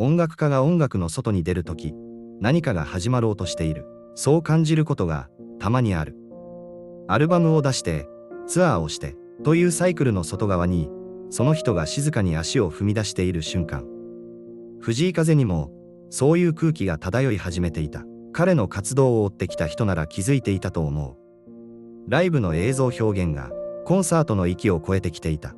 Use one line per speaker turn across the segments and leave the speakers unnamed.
音楽家が音楽の外に出るとき、何かが始まろうとしている。そう感じることがたまにある。アルバムを出して、ツアーをして、というサイクルの外側に、その人が静かに足を踏み出している瞬間。藤井風にも、そういう空気が漂い始めていた。彼の活動を追ってきた人なら気づいていたと思う。ライブの映像表現が、コンサートの域を超えてきていた。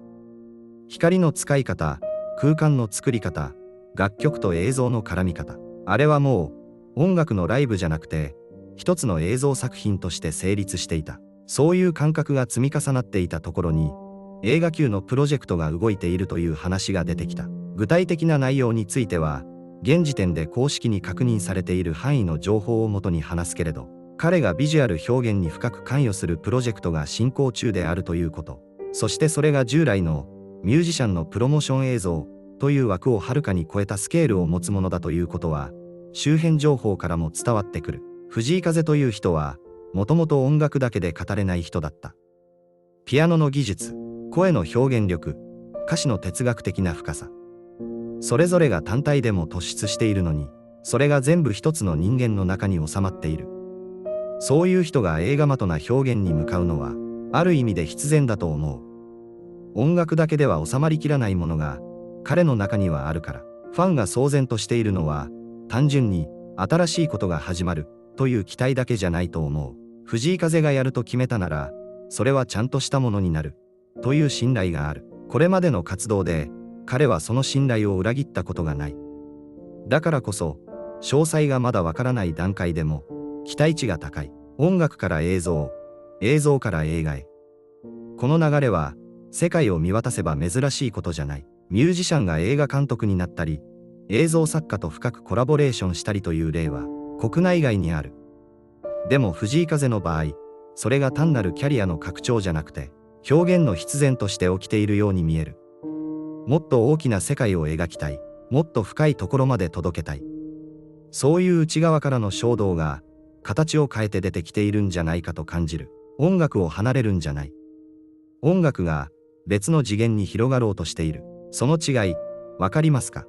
光の使い方、空間の作り方、楽曲と映像の絡み方。あれはもう、音楽のライブじゃなくて、一つの映像作品として成立していた。そういう感覚が積み重なっていたところに、映画級のプロジェクトが動いているという話が出てきた。具体的な内容については、現時点で公式に確認されている範囲の情報をもとに話すけれど、彼がビジュアル表現に深く関与するプロジェクトが進行中であるということ。そしてそれが従来のミュージシャンのプロモーション映像という枠をはるかに超えたスケールを持つものだということは、周辺情報からも伝わってくる。藤井風という人は、もともと音楽だけで語れない人だった。ピアノの技術、声の表現力、歌詞の哲学的な深さ。それぞれが単体でも突出しているのに、それが全部一つの人間の中に収まっている。そういう人が映画的な表現に向かうのは、ある意味で必然だと思う。音楽だけでは収まりきらないものが、彼の中にはあるから、ファンが騒然としているのは、単純に新しいことが始まるという期待だけじゃないと思う。藤井風がやると決めたなら、それはちゃんとしたものになるという信頼がある。これまでの活動で、彼はその信頼を裏切ったことがない。だからこそ、詳細がまだわからない段階でも、期待値が高い。音楽から映像、映像から映画へ。この流れは、世界を見渡せば珍しいことじゃない。ミュージシャンが映画監督になったり、映像作家と深くコラボレーションしたりという例は、国内外にある。でも藤井風の場合、それが単なるキャリアの拡張じゃなくて、表現の必然として起きているように見える。もっと大きな世界を描きたい。もっと深いところまで届けたい。そういう内側からの衝動が、形を変えて出てきているんじゃないかと感じる。音楽を離れるんじゃない。音楽が別の次元に広がろうとしている。その違い、わかりますか？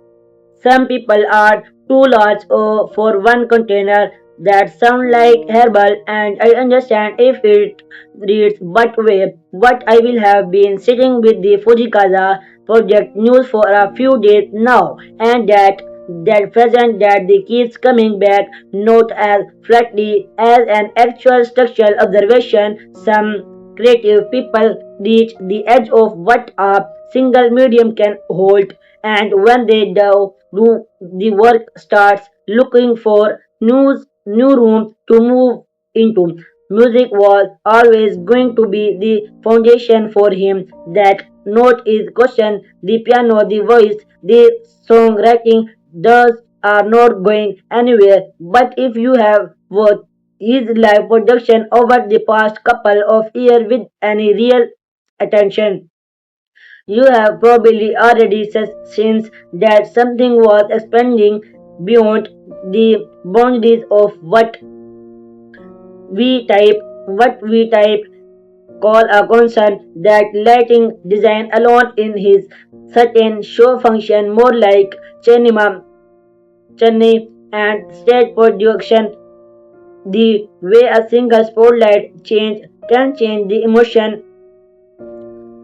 Some people are too large for one container that sound like herbal, and I understand if it reads but way. What I will have been sitting with the Fujikaza project news for a few days now, and that present that they keeps coming back not as flatly as an actual structural observation. Some creative people reach the edge of what a single medium can hold, and when they do, the work starts looking for new rooms to move into. Music was always going to be the foundation for him. That note is question, the piano, the voice, the songwriting, those are not going anywhere. But if you have watched his live production over the past couple of years with any real attention, you have probably already sensed that something was expanding beyond the boundaries of what we type call a concern. That lighting design alone in his certain show function more like Chennai and stage production. The way a single spotlight change can change the emotion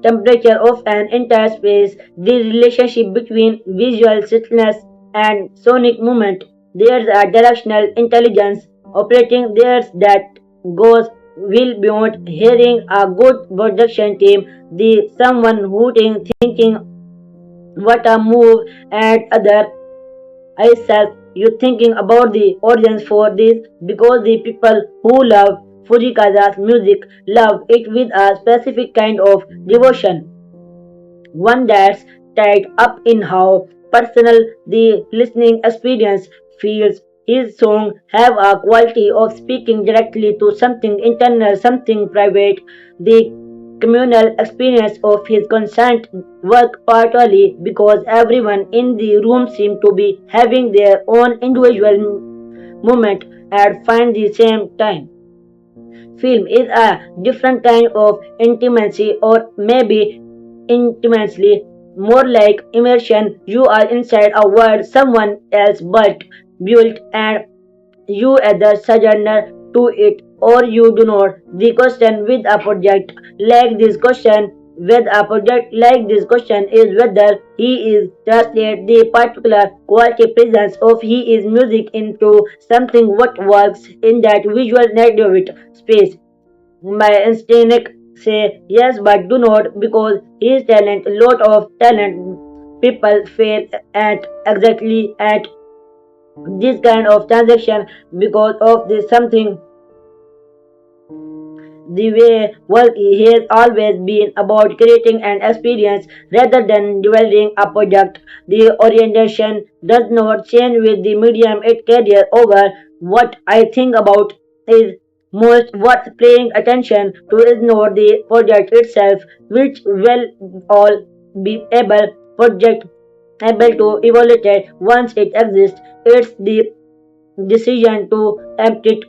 temperature of an entire space, the relationship between visual stillness and sonic movement. There's a directional intelligence operating there that goes well beyond hearing a good production team, the someone hooting, thinking what a move and other I self you thinking about the audience for this because the people who love Fujikaza's music love it with a specific kind of devotion, one that's tied up in how personal the listening experience feels. His songs have a quality of speaking directly to something internal, something private. The communal experience of his concert work partly because everyone in the room seemed to be having their own individual moment at find the same time. Film is a different kind of intimacy, or maybe intimacy. more like immersion. You are inside a world someone else built, and you either surrender to it or you do not. The question with a project like this question with a project like this question is whether he is translate the particular quality presence of he is music into something what works in that visual negative space. My instinct say yes but do not because his talent, lot of talent people fail at exactly at this kind of transaction because of this something the way work has always been about creating an experience rather than developing a product. The orientation does not change with the medium it carries over. What I think about is most worth paying attention to is not the project itself, which will all be able to evaluate once it exists. It's the decision to empty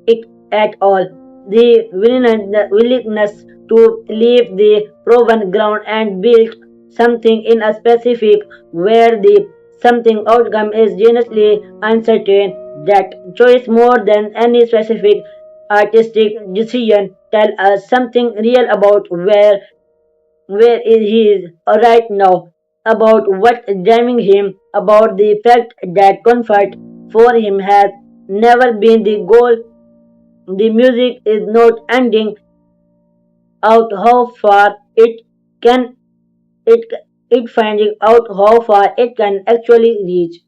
it at all. The willingness to leave the proven ground and build something in a specific where the something outcome is genuinely uncertain. That choice more than any specific artistic decision tell us something real about where he is right now, about what's driving him, about the fact that comfort for him has never been the goal. The music is not ending out how far can it it finding out how far it can actually reach.